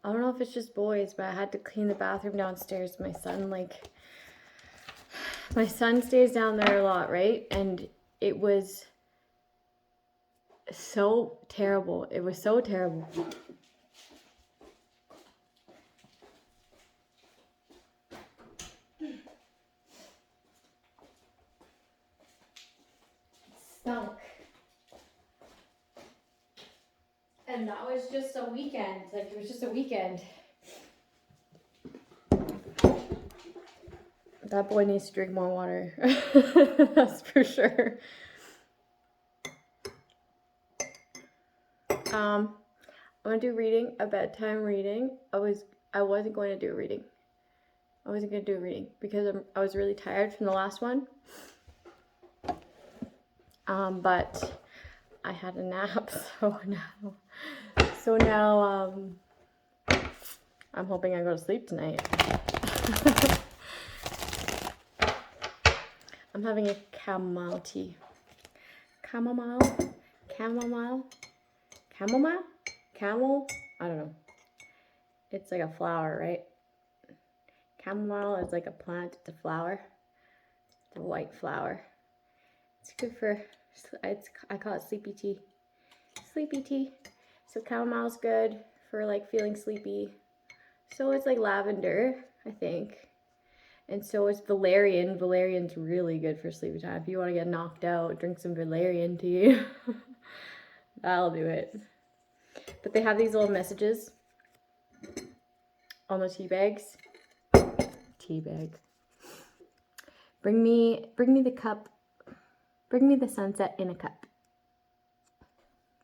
I don't know if it's just boys, but I had to clean the bathroom downstairs. My son stays down there a lot, right? And it was so terrible. It was so terrible. It stunk. And that was just a weekend. Like, it was just a weekend. That boy needs to drink more water. That's for sure. I'm gonna do reading, a bedtime reading. I wasn't going to do a reading. I wasn't gonna do a reading because I was really tired from the last one. But I had a nap, so now I'm hoping I go to sleep tonight. I'm having a chamomile tea. Chamomile? Chamomile? Chamomile? Camel? I don't know. It's like a flower, right? Chamomile is like a plant, it's a flower. It's a white flower. It's good for, I call it sleepy tea. Sleepy tea. So chamomile's good for like feeling sleepy. So it's like lavender, I think. And so is valerian. Valerian's really good for sleepy time. If you want to get knocked out, drink some valerian tea. That'll do it. But they have these little messages on the tea bags. Tea bag. Bring me the cup. Bring me the sunset in a cup.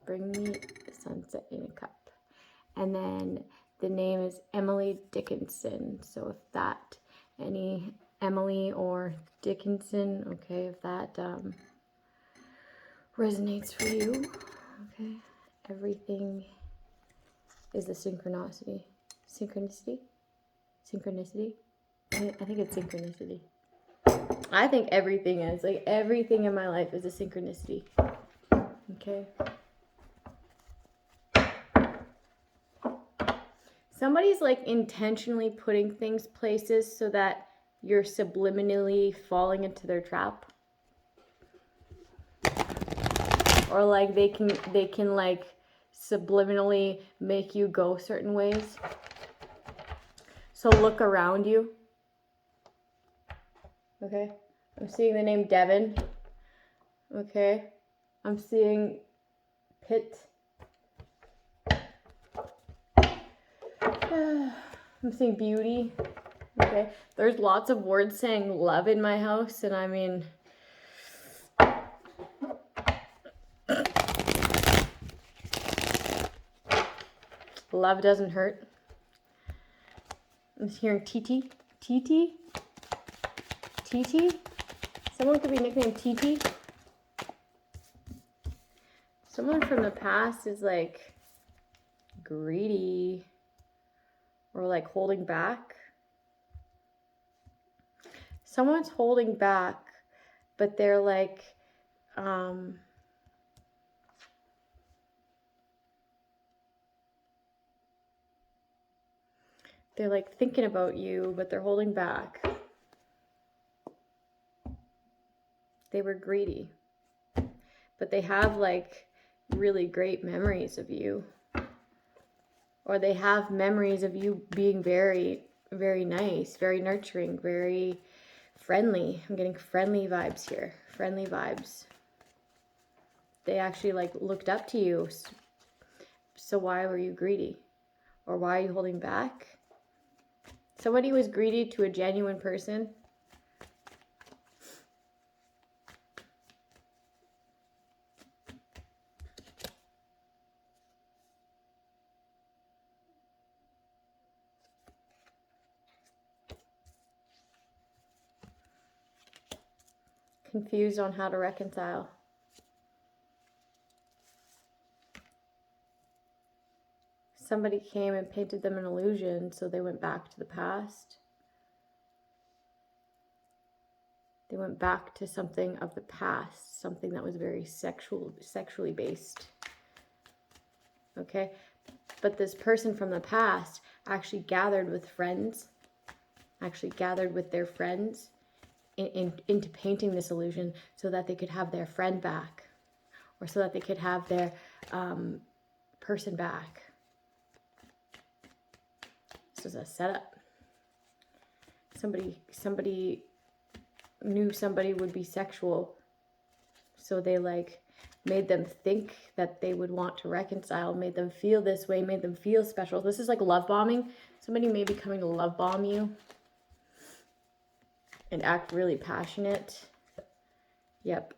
Bring me the sunset in a cup. And then the name is Emily Dickinson. So if that, any Emily or Dickinson, okay, if that resonates for you, okay. Everything is the synchronicity. Synchronicity? Synchronicity? I think it's synchronicity. I think everything is. Like, everything in my life is a synchronicity. Okay? Somebody's, like, intentionally putting things places so that you're subliminally falling into their trap. Or, like, they can, like, subliminally make you go certain ways. So look around you. Okay? I'm seeing the name Devin. Okay? I'm seeing Pitt. I'm seeing beauty. Okay? There's lots of words saying love in my house, and I mean... love doesn't hurt. I'm hearing TT. TT? TT? Someone could be nicknamed TT. Someone from the past is like greedy or like holding back. Someone's holding back, but they're like, they're like thinking about you, but they're holding back. They were greedy, but they have like really great memories of you, or they have memories of you being very, very nice, very nurturing, very friendly. I'm getting friendly vibes here. Friendly vibes. They actually like looked up to you. So why were you greedy? Or why are you holding back? Somebody was greedy to a genuine person. Confused on how to reconcile. Somebody came and painted them an illusion, so they went back to the past. They went back to something of the past, something that was very sexually based. Okay? But this person from the past actually gathered with friends, actually gathered with their friends into painting this illusion so that they could have their friend back, or so that they could have their person back. This is a setup. Somebody knew somebody would be sexual, so they like made them think that they would want to reconcile, made them feel this way, made them feel special. This is like love bombing. Somebody may be coming to love bomb you and act really passionate. Yep.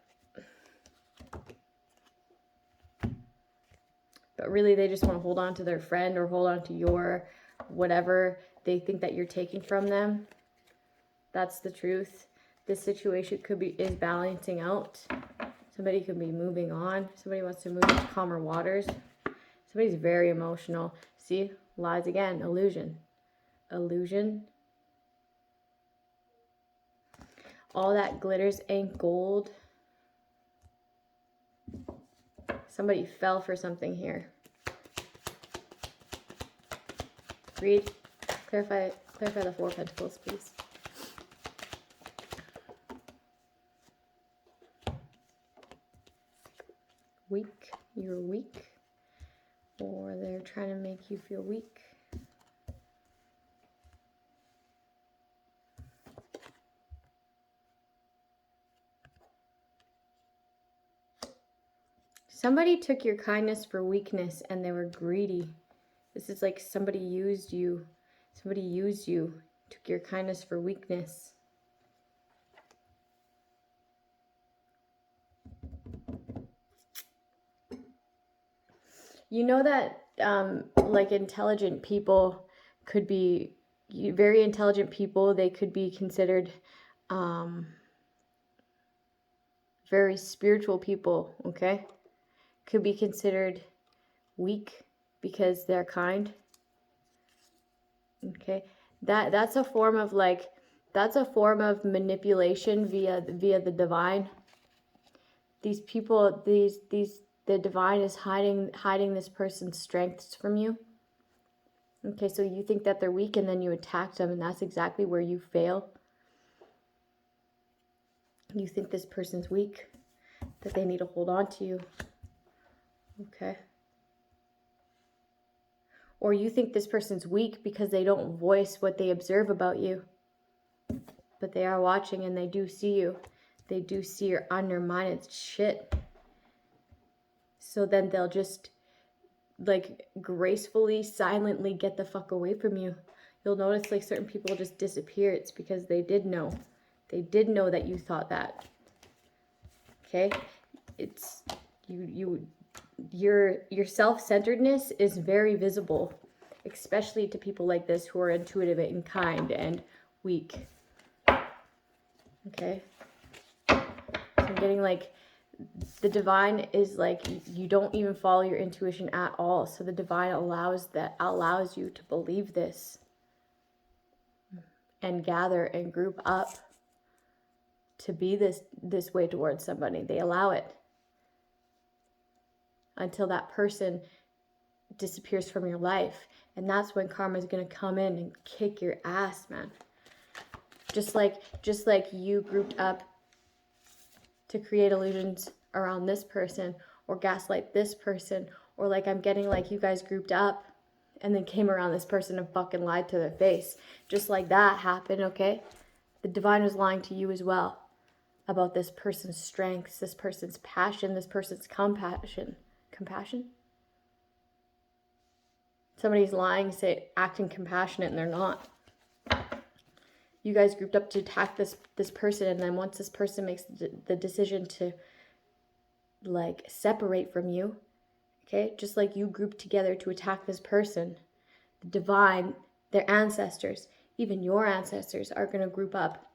But really they just want to hold on to their friend or hold on to your whatever they think that you're taking from them. That's the truth. This situation is balancing out. Somebody could be moving on. Somebody wants to move to calmer waters. Somebody's very emotional. See, lies again, illusion. Illusion. All that glitters ain't gold. Somebody fell for something here. Read, clarify the Four of Pentacles, please. Weak, you're weak, or they're trying to make you feel weak. Somebody took your kindness for weakness and they were greedy. This is like somebody used you. Somebody used you, took your kindness for weakness. You know that like intelligent people could be, very intelligent people, they could be considered very spiritual people, okay? Could be considered weak because they're kind. Okay? That's a form of like, that's a form of manipulation via the divine. These people, the divine is hiding this person's strengths from you. Okay, so you think that they're weak and then you attack them, and that's exactly where you fail. You think this person's weak, that they need to hold on to you. Okay. Or you think this person's weak because they don't voice what they observe about you. But they are watching and they do see you. They do see your undermined shit. So then they'll just like gracefully, silently get the fuck away from you. You'll notice like certain people just disappear. It's because they did know. They did know that you thought that. Okay? It's your self-centeredness is very visible, especially to people like this who are intuitive and kind and weak. Okay? So I'm getting like the divine is like you don't even follow your intuition at all. So the divine allows you to believe this and gather and group up to be this way towards somebody. They allow it until that person disappears from your life. And that's when karma is going to come in and kick your ass, man. Just like you grouped up to create illusions around this person or gaslight this person, or like I'm getting like you guys grouped up and then came around this person and fucking lied to their face. Just like that happened, okay? The divine was lying to you as well about this person's strengths, this person's passion, this person's compassion. Compassion? Somebody's lying, acting compassionate, and they're not. You guys grouped up to attack this person, and then once this person makes the decision to like separate from you, okay, just like you grouped together to attack this person, the divine, their ancestors, even your ancestors are going to group up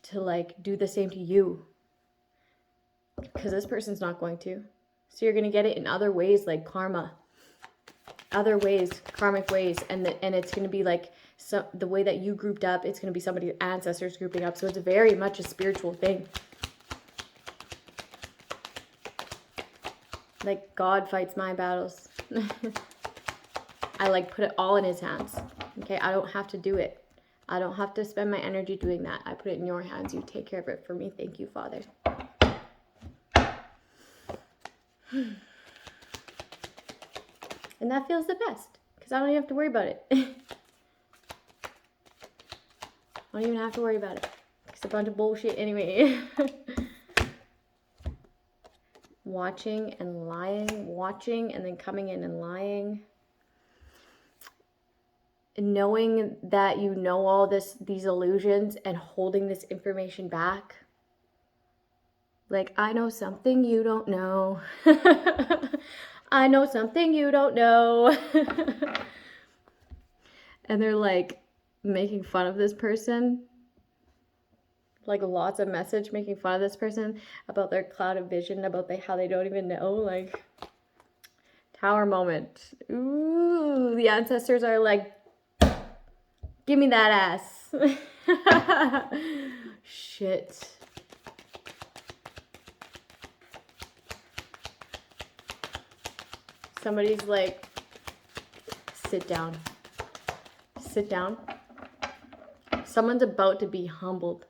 to like do the same to you, because this person's not going to. So you're going to get it in other ways, like karma, other ways, karmic ways, and it's going to be like the way that you grouped up, it's going to be somebody's ancestors grouping up. So it's very much a spiritual thing. Like God fights my battles. I like put it all in his hands. Okay, I don't have to do it. I don't have to spend my energy doing that. I put it in your hands. You take care of it for me. Thank you, Father. And that feels the best because I don't even have to worry about it. I don't even have to worry about it. It's a bunch of bullshit anyway. Watching and lying, watching and then coming in and lying. Knowing that you know all these illusions and holding this information back. Like, I know something you don't know. I know something you don't know. And they're like making fun of this person. Like lots of message making fun of this person about their cloud of vision, about how they don't even know. Like, tower moment. Ooh, the ancestors are like, give me that ass. Shit. Somebody's like, sit down. Sit down. Someone's about to be humbled.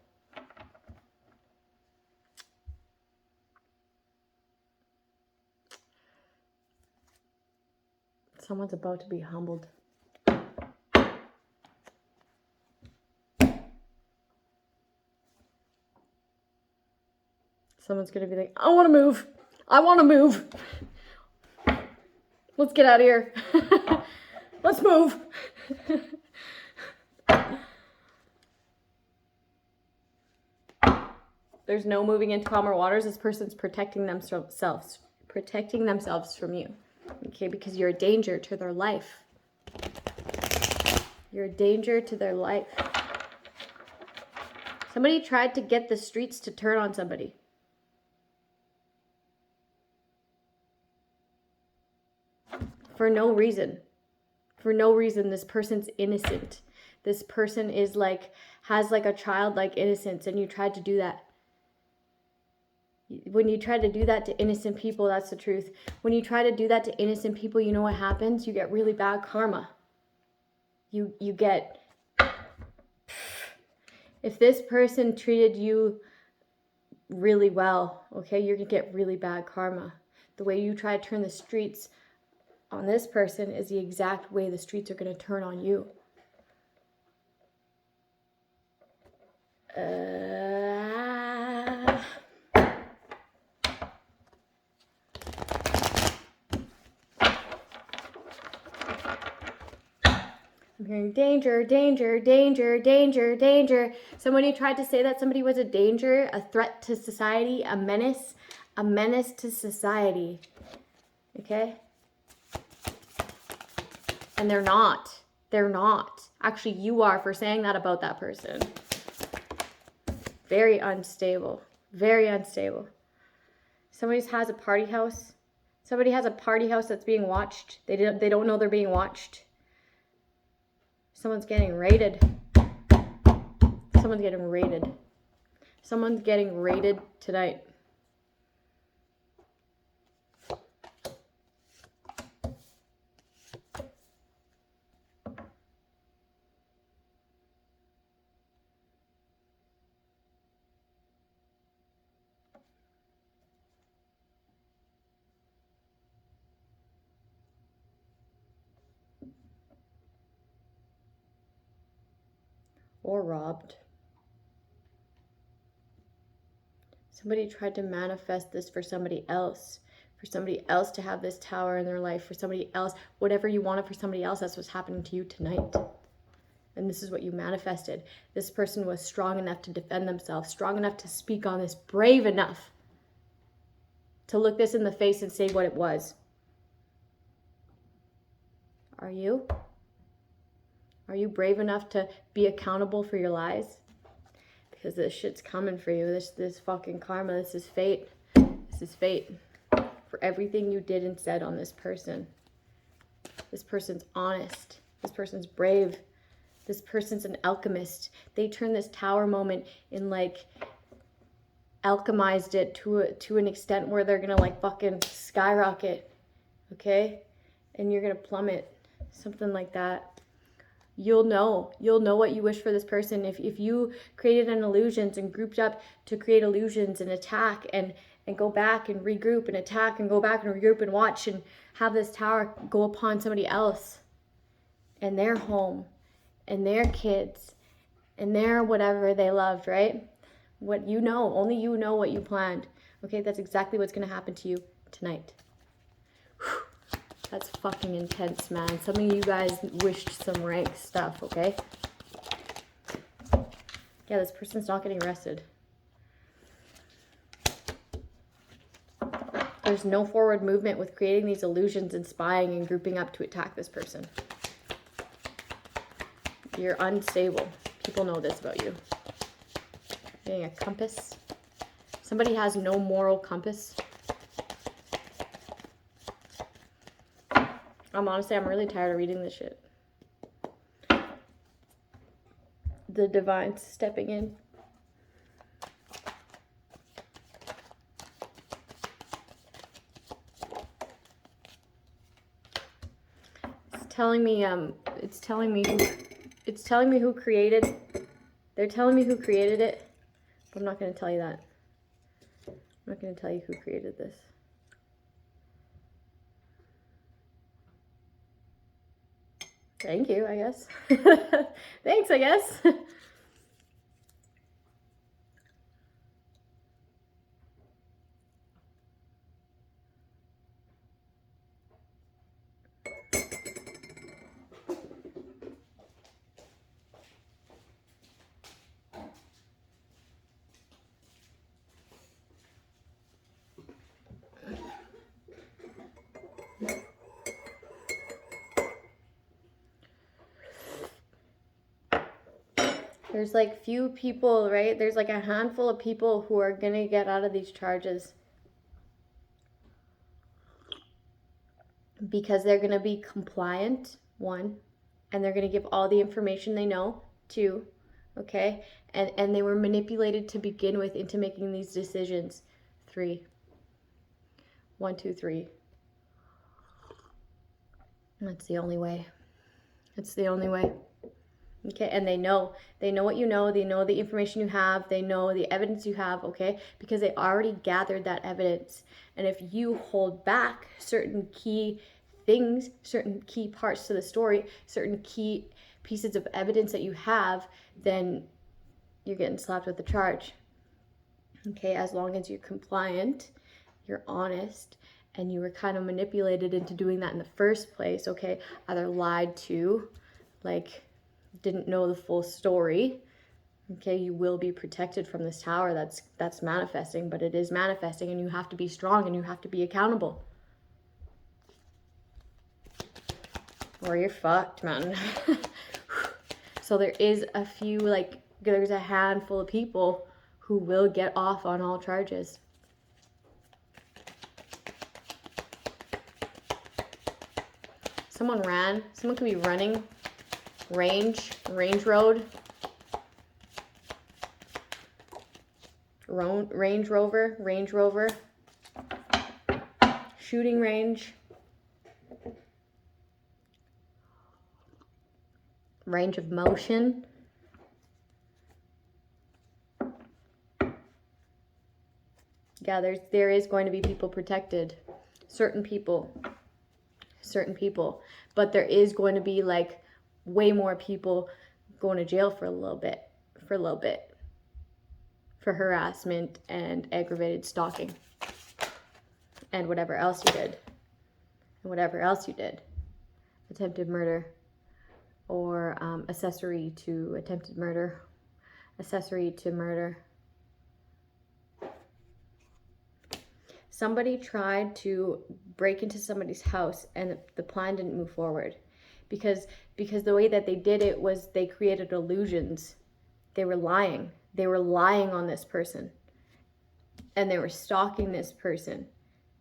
Someone's about to be humbled. Someone's going to be like, I want to move. I want to move. Let's get out of here. Let's move. There's no moving into calmer waters. This person's protecting themselves from you. Okay, because you're a danger to their life. You're a danger to their life. Somebody tried to get the streets to turn on somebody. For no reason. For no reason. This person's innocent. This person is like, has like a childlike innocence, and you tried to do that. When you try to do that to innocent people, that's the truth. When you try to do that to innocent people, you know what happens? You get really bad karma. You get... If this person treated you really well, okay, you're going to get really bad karma. The way you try to turn the streets on this person is the exact way the streets are going to turn on you. I'm hearing danger, danger, danger, danger, danger. Somebody tried to say that somebody was a danger, a threat to society, a menace to society. Okay? And they're not. They're not. Actually, you are for saying that about that person. Very unstable. Very unstable. Somebody has a party house. Somebody has a party house that's being watched. They don't know they're being watched. Someone's getting raided. Someone's getting raided. Someone's getting raided tonight. Or robbed. Somebody tried to manifest this for somebody else. For somebody else to have this tower in their life. For somebody else. Whatever you wanted for somebody else, that's what's happening to you tonight. And this is what you manifested. This person was strong enough to defend themselves. Strong enough to speak on this. Brave enough to look this in the face and say what it was. Are you? Are you brave enough to be accountable for your lies? Because this shit's coming for you. This fucking karma. This is fate. This is fate. For everything you did and said on this person. This person's honest. This person's brave. This person's an alchemist. They turned this tower moment in like... alchemized it to an extent where they're gonna like fucking skyrocket. Okay? And you're gonna plummet. Something like that. You'll know what you wish for this person. If you created an illusions and grouped up to create illusions and attack and go back and regroup and attack and go back and regroup and watch and have this tower go upon somebody else and their home and their kids and their whatever they loved, right? What you know, only you know what you planned. Okay, that's exactly what's going to happen to you tonight. Whew. That's fucking intense, man. Some of you guys wished some rank stuff, okay? Yeah, this person's not getting arrested. There's no forward movement with creating these illusions and spying and grouping up to attack this person. You're unstable. People know this about you. Getting a compass. Somebody has no moral compass. I'm really tired of reading this shit. The divine's stepping in. It's telling me who created. They're telling me who created it, but I'm not going to tell you that. I'm not going to tell you who created this. Thank you, I guess. Thanks, I guess. There's like few people, right? There's like a handful of people who are going to get out of these charges because they're going to be compliant, 1, and they're going to give all the information they know, 2, okay? And they were manipulated to begin with into making these decisions, 3. 1, 2, 3. That's the only way. It's the only way. Okay, and they know what you know, they know the information you have, they know the evidence you have, okay, because they already gathered that evidence. And if you hold back certain key things, certain key parts to the story, certain key pieces of evidence that you have, then you're getting slapped with the charge. Okay, as long as you're compliant, you're honest, and you were kind of manipulated into doing that in the first place, okay, either lied to, like, didn't know the full story, okay, you will be protected from this tower that's manifesting, but it is manifesting, and you have to be strong and you have to be accountable, or you're fucked, man. So there is a few, like, there's a handful of people who will get off on all charges. Someone could be running range road, Range Rover, shooting range, range of motion, yeah, there is going to be people protected, certain people, but there is going to be like way more people going to jail for a little bit for harassment and aggravated stalking and whatever else you did, attempted murder, or accessory to attempted murder, accessory to murder. Somebody tried to break into somebody's house and the plan didn't move forward because the way that they did it was they created illusions. They were lying on this person, and they were stalking this person.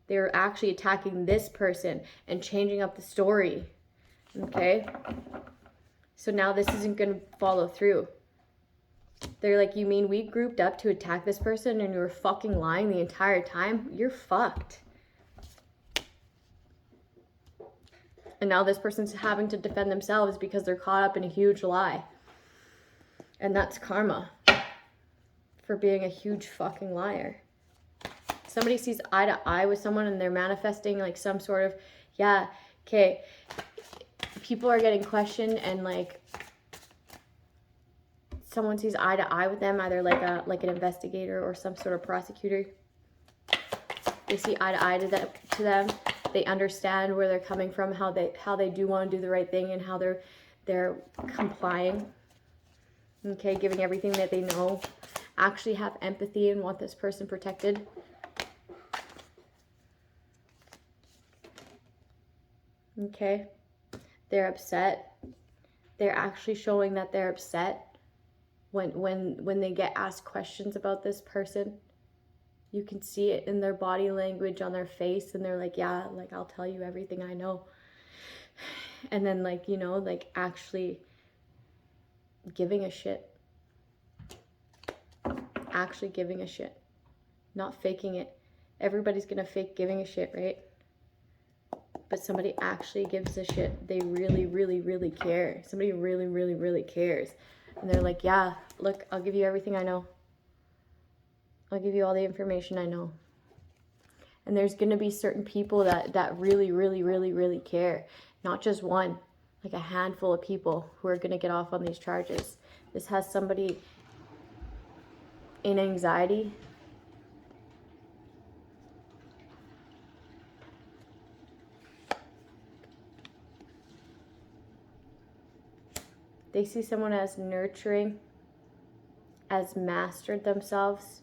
They were actually attacking this person and changing up the story, okay? So now this isn't going to follow through. They're like, you mean we grouped up to attack this person and you were fucking lying the entire time? You're fucked. And now this person's having to defend themselves because they're caught up in a huge lie. And that's karma for being a huge fucking liar. Somebody sees eye to eye with someone and they're manifesting like some sort of, yeah, okay, people are getting questioned and like someone sees eye to eye with them, either like an investigator or some sort of prosecutor. They see eye to eye to them. They understand where they're coming from, how they do want to do the right thing, and how they're complying. Okay, giving everything that they know. Actually have empathy and want this person protected. Okay, they're upset. They're actually showing that they're upset when they get asked questions about this person. You can see it in their body language, on their face, and they're like, yeah, like, I'll tell you everything I know. And then, like, you know, like, actually giving a shit. Actually giving a shit. Not faking it. Everybody's gonna fake giving a shit, right? But somebody actually gives a shit. They really, really, really care. Somebody really, really, really cares. And they're like, yeah, look, I'll give you everything I know. I'll give you all the information I know. And there's going to be certain people that really, really, really, really care. Not just one, like a handful of people who are going to get off on these charges. This has somebody in anxiety. They see someone as nurturing, as mastered themselves.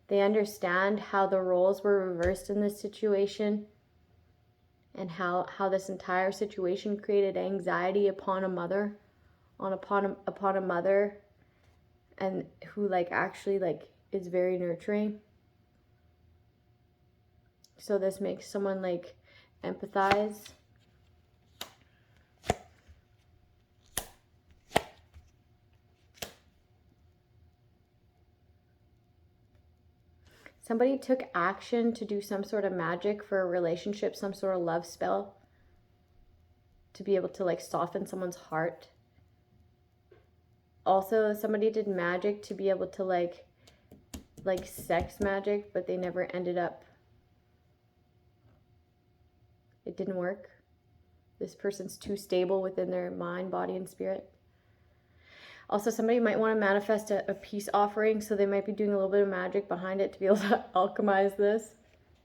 They understand how the roles were reversed in this situation and how this entire situation created anxiety upon a mother, upon a mother, and who like actually like is very nurturing. So this makes someone like empathize. Somebody took action to do some sort of magic for a relationship, some sort of love spell, to be able to like soften someone's heart. Also, somebody did magic to be able to like sex magic, but they never ended up. It didn't work. This person's too stable within their mind, body, and spirit. Also, somebody might want to manifest a peace offering, so they might be doing a little bit of magic behind it to be able to alchemize this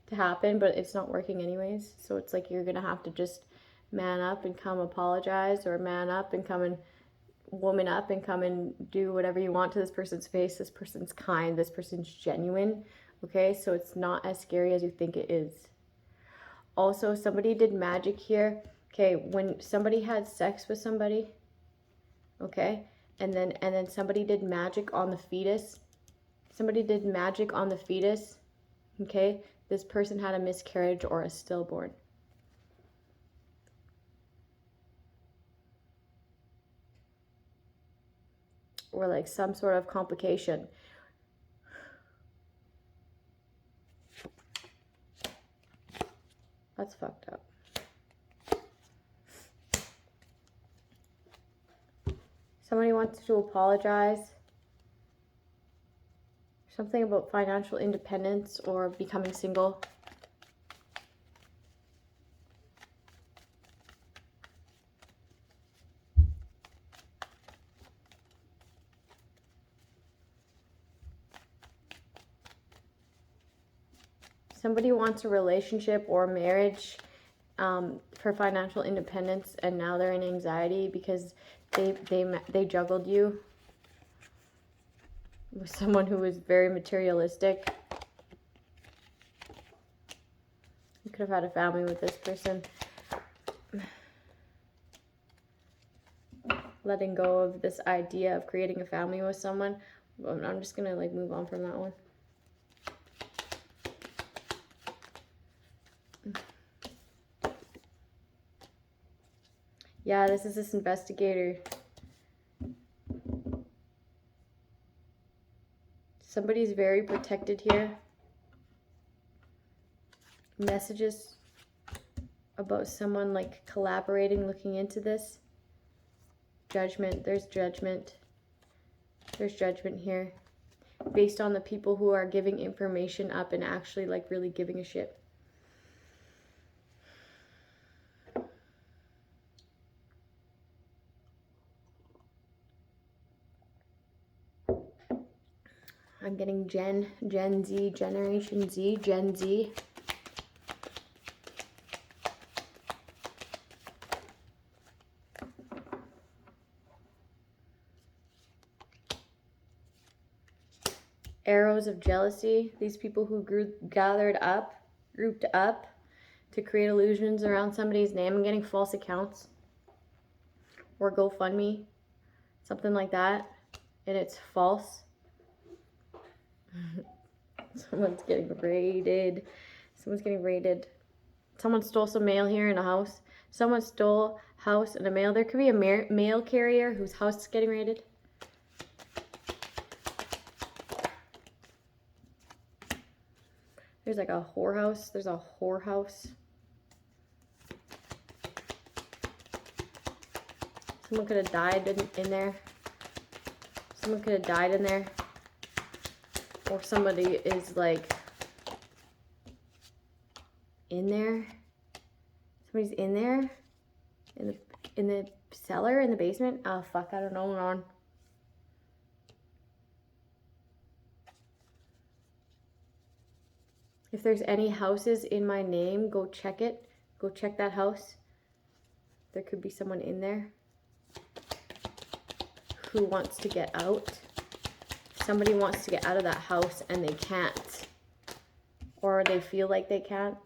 to happen, but it's not working anyways. So it's like you're going to have to just man up and come apologize, or man up and come and woman up and come and do whatever you want to this person's face. This person's kind. This person's genuine. Okay, so it's not as scary as you think it is. Also, somebody did magic here. Okay, when somebody had sex with somebody, okay, and then somebody did magic on the fetus. Somebody did magic on the fetus. Okay, this person had a miscarriage or a stillborn. Or like some sort of complication. That's fucked up. Somebody wants to apologize. Something about financial independence or becoming single. Somebody wants a relationship or marriage for financial independence, and now they're in anxiety because they juggled you with someone who was very materialistic. You could have had a family with this person. Letting go of this idea of creating a family with someone. I'm just gonna like move on from that one. Yeah, this is this investigator. Somebody's very protected here. messages about someone like collaborating, looking into this. Judgment. There's judgment. There's judgment here. Based on the people who are giving information up and actually like really giving a shit. I'm getting Gen Z, Generation Z, Gen Z. Arrows of jealousy. These people who grouped up to create illusions around somebody's name. I'm getting false accounts or GoFundMe, something like that, and it's false. Someone's getting raided. Someone's getting raided. Someone stole some mail here in a house. Someone stole house and a mail. There could be a mail carrier whose house is getting raided. There's like a whorehouse. There's a whorehouse. Someone could have died in there. Someone could have died in there. Or somebody is like in there. Somebody's in there. In the cellar, in the basement. Oh fuck, I don't know, man. If there's any houses in my name, go check it. Go check that house. There could be someone in there who wants to get out. Somebody wants to get out of that house and they can't. Or they feel like they can't.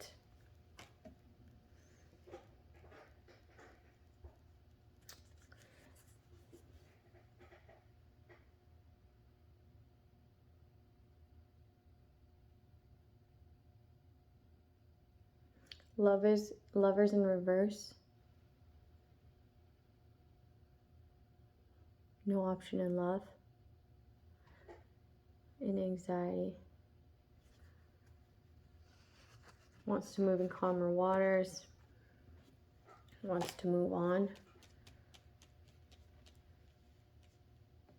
Lovers in reverse. No option in love. In anxiety. Wants to move in calmer waters. Wants to move on.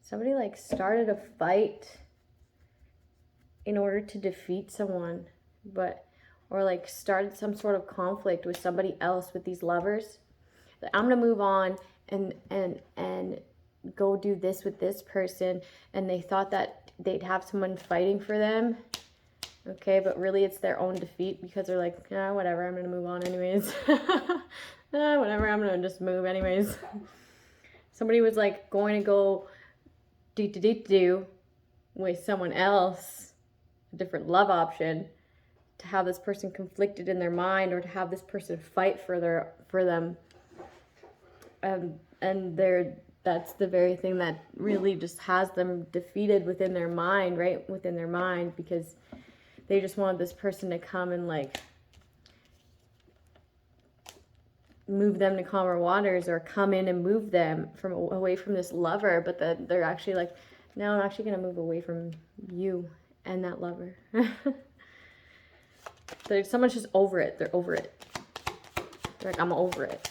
Somebody like started a fight in order to defeat someone, or like started some sort of conflict with somebody else, with these lovers. I'm gonna move on and go do this with this person, and they thought that they'd have someone fighting for them. Okay, but really it's their own defeat because they're like, ah, whatever, I'm gonna move on anyways. Whatever, I'm gonna just move anyways. Somebody was like going to go do with someone else, a different love option, to have this person conflicted in their mind, or to have this person fight for them. And that's the very thing that really just has them defeated within their mind, right? Within their mind, because they just wanted this person to come and like move them to calmer waters, or come in and move them away from this lover. But they're actually like, no, I'm actually going to move away from you and that lover. Someone's just over it. They're over it. They're like, I'm over it.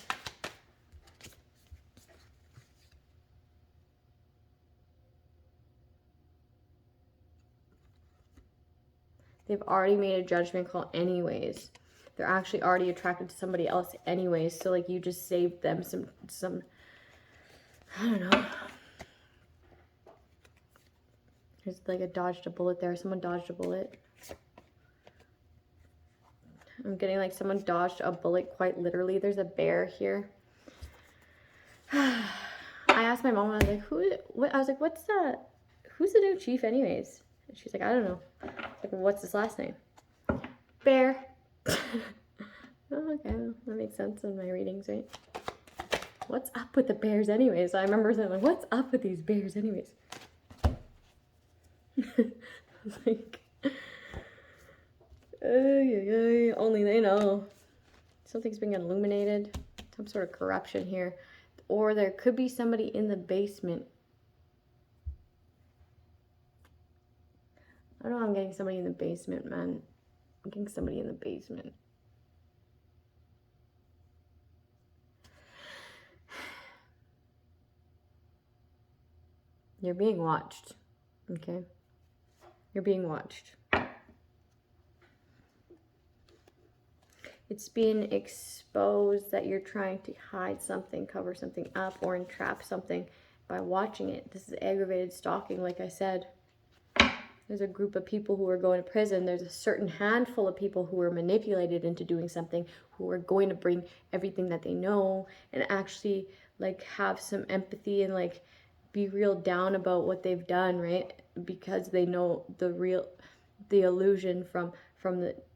They've already made a judgment call anyways. They're actually already attracted to somebody else anyways. So like you just saved them some I don't know. There's like a dodged a bullet there. Someone dodged a bullet. I'm getting like someone dodged a bullet quite literally. There's a bear here. I asked my mom, I was like, who's the new chief anyways? And she's like, I don't know. Like, well, what's his last name? Bear. Oh, okay, well, that makes sense in my readings, right? What's up with the bears anyways? I remember saying, like, what's up with these bears anyways? I was like, only they know. Something's being illuminated. Some sort of corruption here. Or there could be somebody in the basement. I don't know, I'm getting somebody in the basement, man. I'm getting somebody in the basement. You're being watched, okay? You're being watched. It's being exposed that you're trying to hide something, cover something up, or entrap something by watching it. This is aggravated stalking, like I said. There's a group of people who are going to prison. There's a certain handful of people who are manipulated into doing something, who are going to bring everything that they know and actually like have some empathy and like be real down about what they've done, right? Because they know the illusion from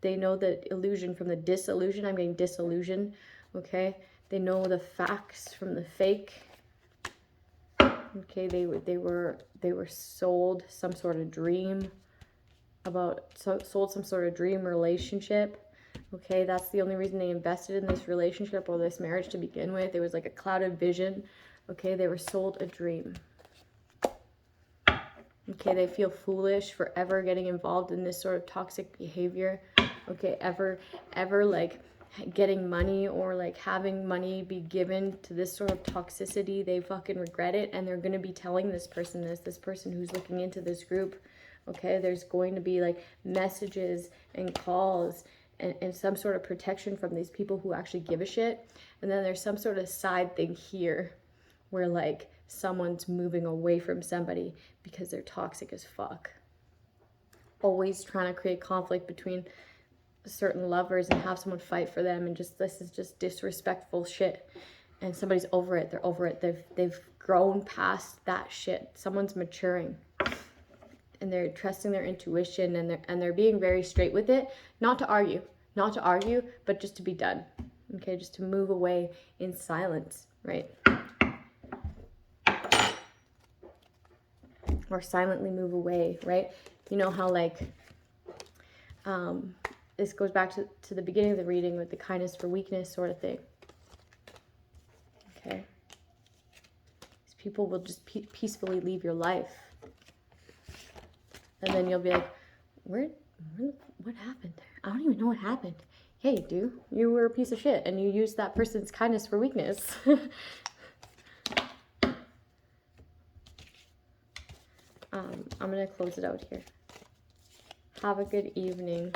they know the illusion from the disillusion. I'm getting disillusion, okay? They know the facts from the fake. Okay, they were sold some sort of dream sold some sort of dream relationship. Okay, that's the only reason they invested in this relationship or this marriage to begin with. It was like a clouded vision. Okay, they were sold a dream. Okay, they feel foolish for ever getting involved in this sort of toxic behavior. Okay, ever like getting money or like having money be given to this sort of toxicity. They fucking regret it, and they're going to be telling this person who's looking into this group. Okay, there's going to be like messages and calls and some sort of protection from these people who actually give a shit. And then there's some sort of side thing here where like someone's moving away from somebody because they're toxic as fuck. Always trying to create conflict between certain lovers and have someone fight for them, and just this is just disrespectful shit. And somebody's over it. They're over it. They've grown past that shit. Someone's maturing. And they're trusting their intuition, and they're being very straight with it. Not to argue, but just to be done. Okay, just to move away in silence, right? Or silently move away, right? You know how like this goes back to the beginning of the reading with the kindness for weakness sort of thing. Okay, these people will just peacefully leave your life. And then you'll be like, what happened there? I don't even know what happened. Yeah, you do. You were a piece of shit, and you used that person's kindness for weakness. I'm going to close it out here. Have a good evening.